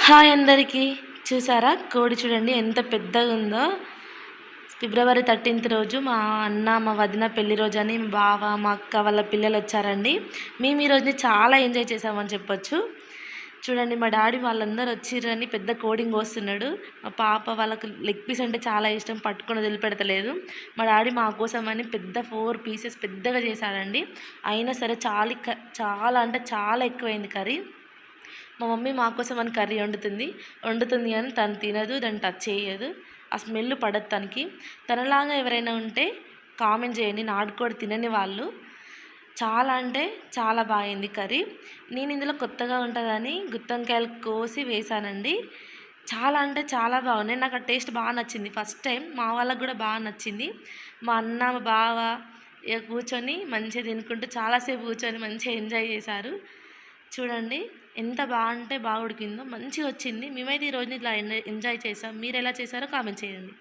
Hi అందరికీ. చూసారా కోడి చూడండి ఎంత పెద్దగా ఉందో. ఫిబ్రవరి 13th రోజు మా అన్న మా వదిన పెళ్లి రోజు అని మా బావ మా అక్క వాళ్ళ పిల్లలు వచ్చారండి. మేము ఈ రోజుని చాలా ఎంజాయ్ చేసామని చెప్పొచ్చు. చూడండి మా డాడీ వాళ్ళందరూ వచ్చిర్రని పెద్ద కోడిని కోస్తున్నాడు. మా పాప వాళ్ళకి లెగ్ పీస్ అంటే చాలా ఇష్టం, పట్టుకొని వదిలిపెడతలేదు. మా డాడీ మా కోసం అని పెద్ద 4 పీసెస్ పెద్దగా చేశాడండి. అయినా సరే చాలా అంటే చాలా ఎక్కువైంది కర్రీ. మా మమ్మీ మా కోసం అని కర్రీ వండుతుంది కానీ తను తినదు, దాన్ని టచ్ చేయదు. ఆ స్మెల్ పడదు తనకి. తనలాగా ఎవరైనా ఉంటే కామెంట్ చేయండి, నాటుకోడి తినని వాళ్ళు. చాలా అంటే చాలా బాగైంది కర్రీ. నేను ఇందులో కొత్తగా ఉంటుందని గుత్తొంకాయలు కోసి వేసానండి. చాలా అంటే చాలా బాగున్నాయి. నాకు ఆ టేస్ట్ బాగా నచ్చింది. ఫస్ట్ టైం మా వాళ్ళకు కూడా బాగా నచ్చింది. మా అన్న మా బావ ఇక కూర్చొని మంచిగా తినుకుంటూ చాలాసేపు కూర్చొని మంచిగా ఎంజాయ్ చేశారు. చూడండి ఎంత బాగా ఉడికిందో, మంచిగా వచ్చింది. మేమైతే ఈరోజు ఇట్లా ఎంజాయ్ చేసాం. మీరు ఎలా చేశారో కామెంట్ చేయండి.